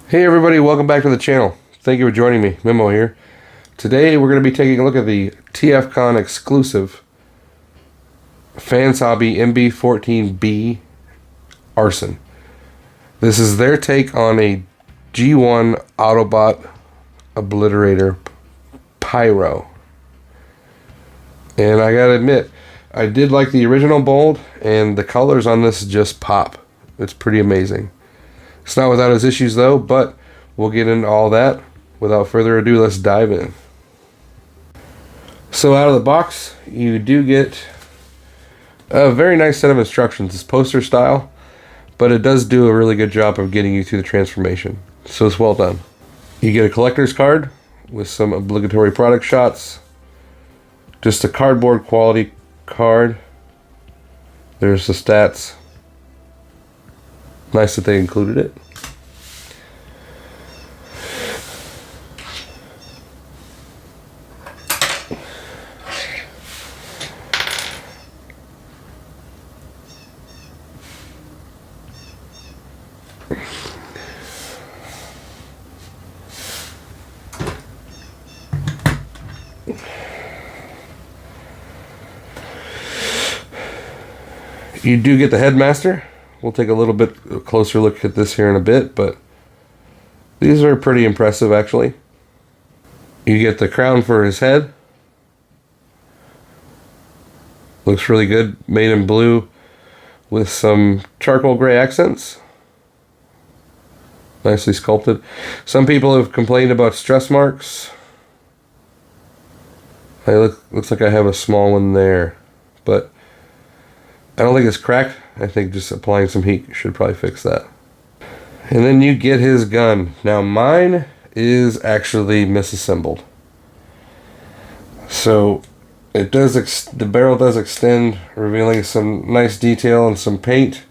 Hey everybody, welcome back to the channel. Thank you for joining me. Memo here. Today we're going to be taking a look at the TFCon exclusive Fans Hobby MB-14B Arson. This is their take on a G1 Autobot obliterator Pyro. And I gotta admit, I did like the original mold, and the colors on this just pop. It's pretty amazing. It's not without its issues though, but we'll get into all that. Without further ado, let's dive in. So out of the box, you do get a very nice set of instructions. It's poster style, but it does do a really good job of getting you through the transformation. So it's well done. You get a collector's card with some obligatory product shots. Just a cardboard quality card. There's the stats. Nice that they included it. You do get the headmaster. We'll take a little bit closer look at this here in a bit, but these are pretty impressive actually. You get the crown for his head. Looks really good, made in blue with some charcoal gray accents. Nicely sculpted. Some people have complained about stress marks. Looks like I have a small one there, but I don't think it's cracked. I think just applying some heat should probably fix that. And then you get his gun. Now mine is actually misassembled. So it does, the barrel does extend, revealing some nice detail and some paint.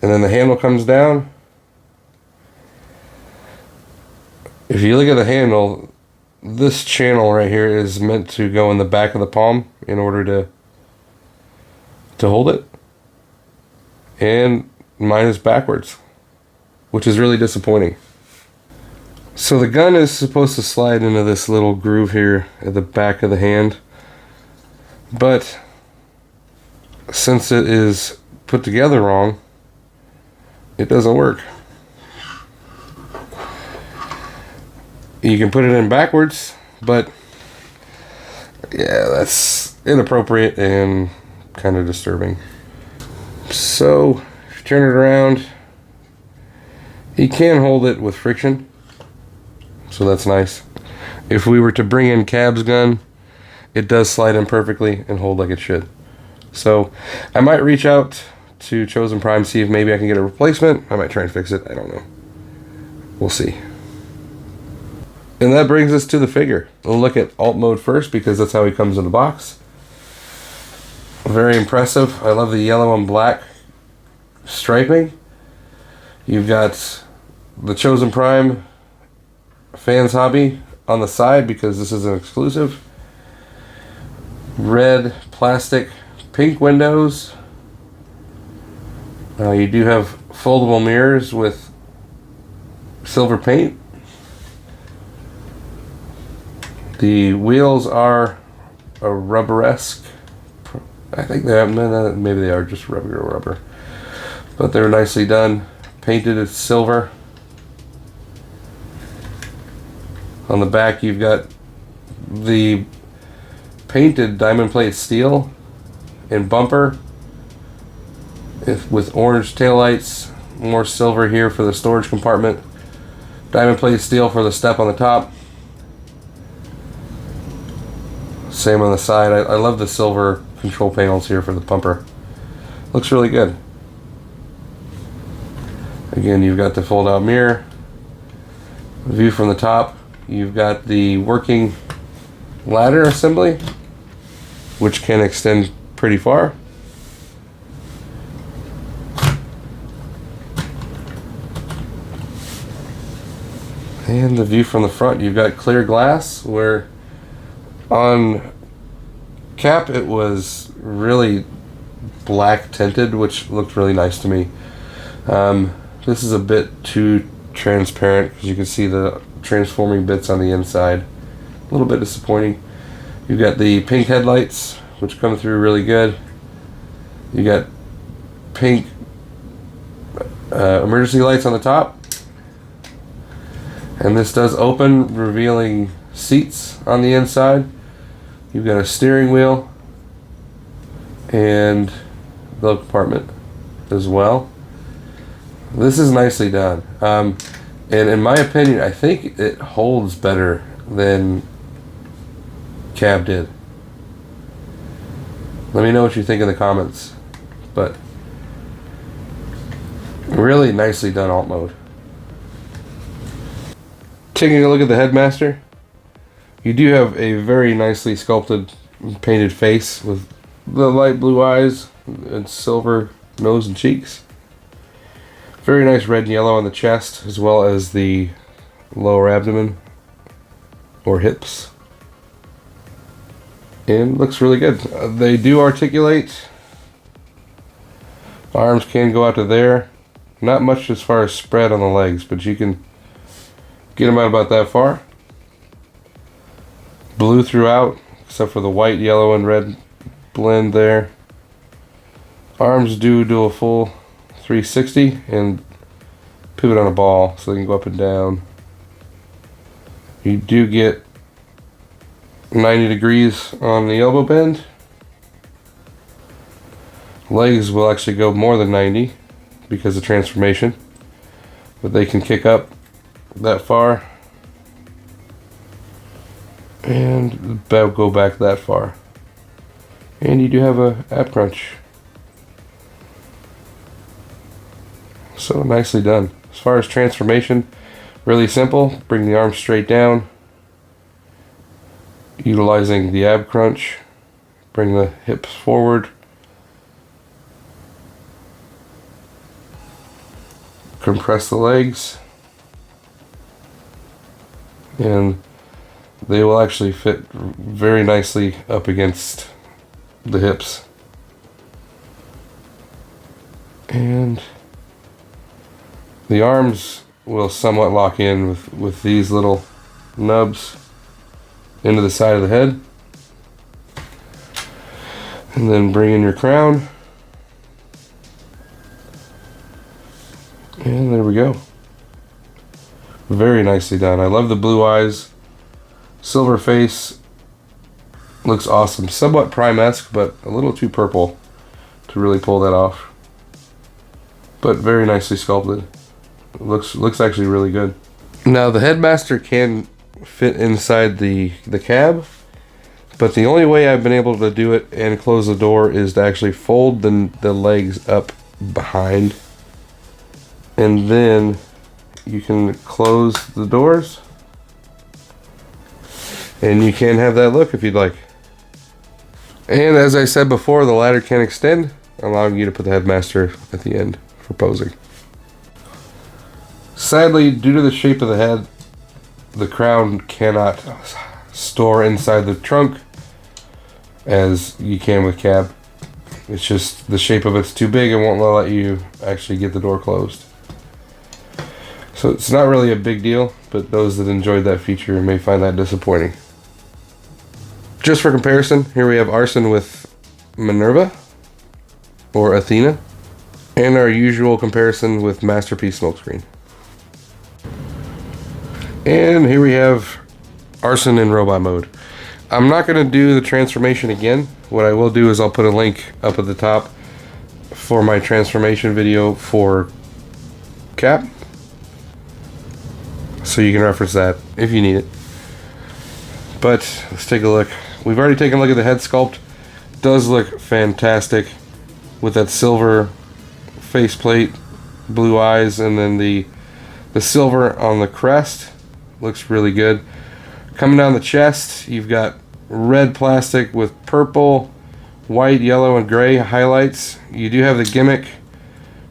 And then the handle comes down. If you look at the handle, this channel right here is meant to go in the back of the palm in order to hold it. And mine is backwards, which is really disappointing. So the gun is supposed to slide into this little groove here at the back of the hand, but since it is put together wrong, it doesn't work. You can put it in backwards, but yeah, that's inappropriate and kind of disturbing. So if you turn it around, you can hold it with friction, so that's nice. If we were to bring in Cab's gun, it does slide in perfectly and hold like it should. So I might reach out to Chosen Prime, see if maybe I can get a replacement. I might try and fix it, I don't know. We'll see. And that brings us to the figure. We'll look at alt mode first because that's how he comes in the box. Very impressive. I love the yellow and black striping. You've got the Chosen Prime Fans Hobby on the side because this is an exclusive. Red plastic, pink windows. You do have foldable mirrors with silver paint. The wheels are a rubber-esque. I think they have, maybe they are just regular rubber, but they're nicely done. Painted as silver. On the back you've got the painted diamond plate steel and bumper with orange taillights, more silver here for the storage compartment, diamond plate steel for the step on the top. Same on the side. I love the silver control panels here for the bumper. Looks really good. Again, you've got the fold out mirror. View from the top. You've got the working ladder assembly, which can extend pretty far. And the view from the front, you've got clear glass, where on Cap it was really black tinted, which looked really nice to me. This is a bit too transparent because you can see the transforming bits on the inside. A little bit disappointing. You've got the pink headlights, which come through really good. You got pink emergency lights on the top. And this does open, revealing seats on the inside. You've got a steering wheel and glove compartment as well. This is nicely done. And in my opinion, I think it holds better than cab did. Let me know what you think in the comments. But really nicely done alt mode. Taking a look at the headmaster, you do have a very nicely sculpted painted face with the light blue eyes and silver nose and cheeks. Very nice red and yellow on the chest, as well as the lower abdomen or hips. And looks really good. They do articulate. Arms can go out to there. Not much as far as spread on the legs, but you can get them out about that far. Blue throughout, except for the white, yellow, and red blend there. Arms do a full 360 and pivot on a ball so they can go up and down. You do get 90 degrees on the elbow bend. Legs will actually go more than 90 because of transformation, but they can kick up that far and go back that far. And you do have a ab crunch. So nicely done. As far as transformation, really simple. Bring the arms straight down, utilizing the ab crunch. Bring the hips forward. Compress the legs. And they will actually fit very nicely up against the hips. And the arms will somewhat lock in with these little nubs into the side of the head. And then bring in your crown. And there we go. Very nicely done. I love the blue eyes. Silver face. Looks awesome. Somewhat Prime-esque, but a little too purple to really pull that off. But very nicely sculpted. Looks actually really good. Now the headmaster can fit inside the cab, but the only way I've been able to do it and close the door is to actually fold the legs up behind, and then you can close the doors and you can have that look if you'd like. And as I said before, the ladder can extend, allowing you to put the headmaster at the end for posing. Sadly, due to the shape of the head, the crown cannot store inside the trunk as you can with cab. It's just the shape of it's too big and won't let you actually get the door closed. So it's not really a big deal, but those that enjoyed that feature may find that disappointing. Just for comparison, here we have Arson with Minerva or Athena, and our usual comparison with Masterpiece Smokescreen. And here we have Arson in robot mode. I'm not going to do the transformation again. What I will do is I'll put a link up at the top for my transformation video for Cap, so you can reference that if you need it. But let's take a look. We've already taken a look at the head sculpt. It does look fantastic with that silver faceplate, blue eyes, and then the silver on the crest. Looks really good. Coming down the chest, you've got red plastic with purple, white, yellow, and gray highlights. You do have the gimmick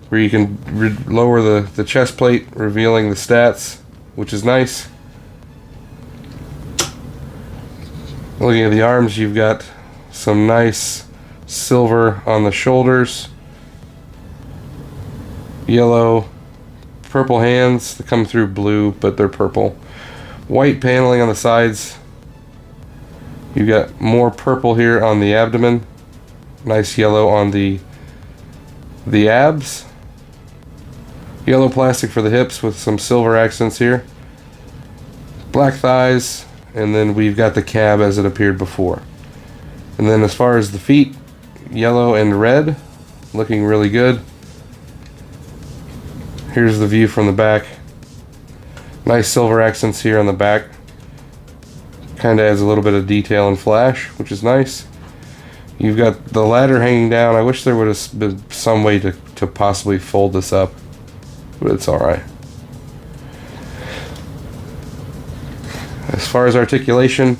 where you can lower the chest plate, revealing the stats, which is nice. Looking at the arms, you've got some nice silver on the shoulders, yellow, purple hands that come through blue, but they're purple. White paneling on the sides. You got more purple here on the abdomen. Nice yellow on the abs. Yellow plastic for the hips with some silver accents here. Black thighs, and then we've got the cab as it appeared before. And then as far as the feet, yellow and red, looking really good. Here's the view from the back. Nice silver accents here on the back. Kind of adds a little bit of detail and flash, which is nice. You've got the ladder hanging down. I wish there would have been some way to possibly fold this up, but it's alright. As far as articulation,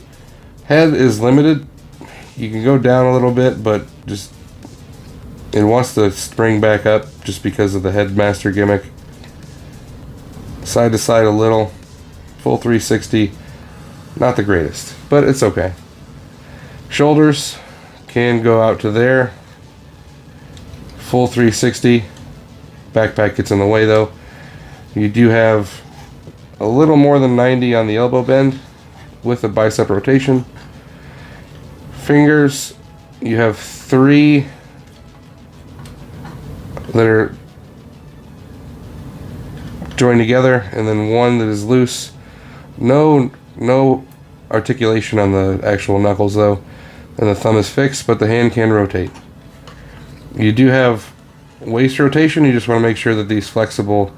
head is limited. You can go down a little bit, but just it wants to spring back up just because of the headmaster gimmick. Side to side a little. Full 360. Not the greatest, but it's okay. Shoulders can go out to there. Full 360. Backpack gets in the way though. You do have a little more than 90 on the elbow bend with a bicep rotation. Fingers, you have 3 that are joined together, and then 1 that is loose. No articulation on the actual knuckles though, and the thumb is fixed, but the hand can rotate. You do have waist rotation. You just want to make sure that these flexible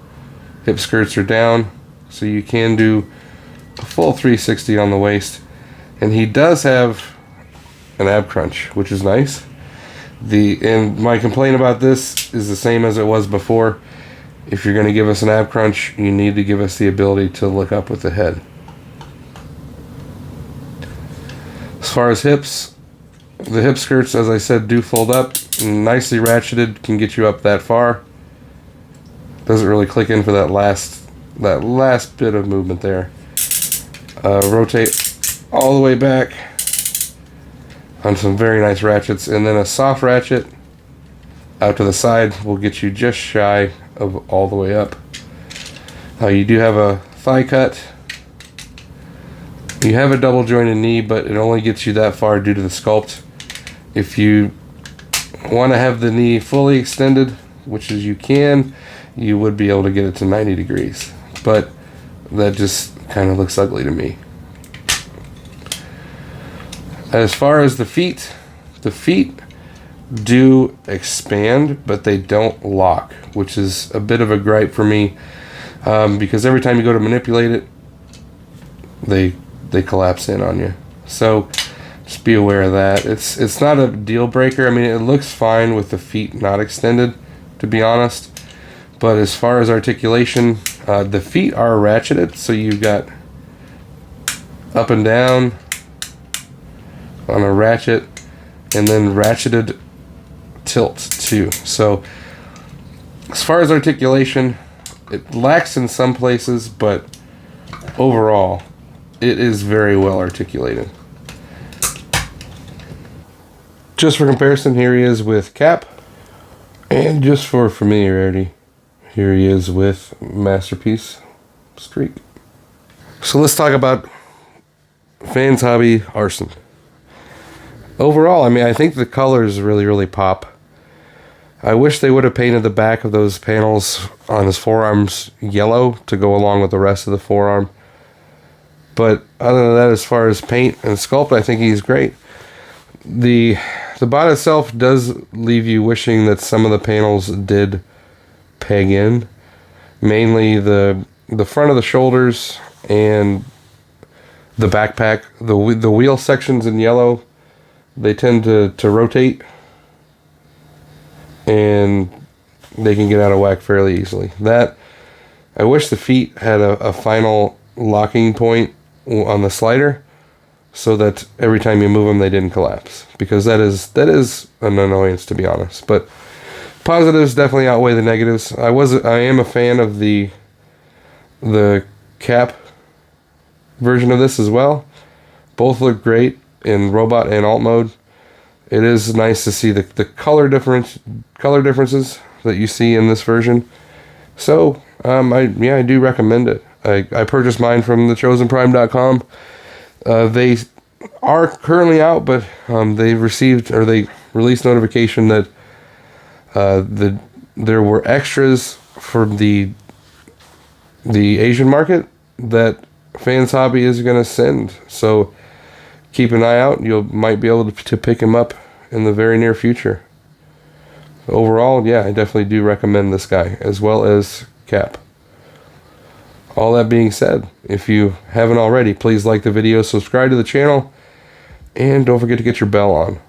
hip skirts are down, so you can do a full 360 on the waist. And he does have an ab crunch, which is nice. And my complaint about this is the same as it was before. If you're going to give us an ab crunch, you need to give us the ability to look up with the head. As far as hips, the hip skirts, as I said, do fold up. Nicely ratcheted, can get you up that far. Doesn't really click in for that last bit of movement there. Rotate all the way back on some very nice ratchets, and then a soft ratchet out to the side will get you just shy of all the way up. You do have a thigh cut. You have a double jointed knee, but it only gets you that far due to the sculpt. If you want to have the knee fully extended, which is you can, you would be able to get it to 90 degrees, but that just kind of looks ugly to me. As far as the feet do expand, but they don't lock, which is a bit of a gripe for me, because every time you go to manipulate it, they collapse in on you. So just be aware of that. It's not a deal breaker. I mean, it looks fine with the feet not extended, to be honest. But as far as articulation, the feet are ratcheted, so you've got up and down on a ratchet, and then ratcheted tilt too. So as far as articulation, it lacks in some places, but overall it is very well articulated. Just for comparison, here he is with Cap, and just for familiarity, here he is with Masterpiece Streak. So let's talk about Fans Hobby Arson. Overall, I mean, I think the colors really pop. I wish they would have painted the back of those panels on his forearms yellow to go along with the rest of the forearm. But other than that, as far as paint and sculpt, I think he's great. The bot itself does leave you wishing that some of the panels did peg in. Mainly the front of the shoulders and the backpack. The wheel sections in yellow, they tend to rotate, and they can get out of whack fairly easily. That, I wish the feet had a final locking point on the slider, so that every time you move them they didn't collapse, because that is an annoyance, to be honest. But positives definitely outweigh the negatives. I am a fan of the Cap version of this as well. Both look great in robot and alt mode. It is nice to see the color differences that you see in this version, So, I do recommend it. I purchased mine from thechosenprime.com. They are currently out, but they released notification that there were extras for the Asian market that Fans Hobby is going to send. So keep an eye out. You might be able to pick him up in the very near future. Overall, yeah, I definitely do recommend this guy, as well as Cap. All that being said, if you haven't already, please like the video, subscribe to the channel, and don't forget to get your bell on.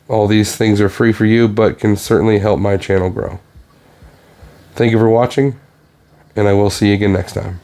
All these things are free for you, but can certainly help my channel grow. Thank you for watching, and I will see you again next time.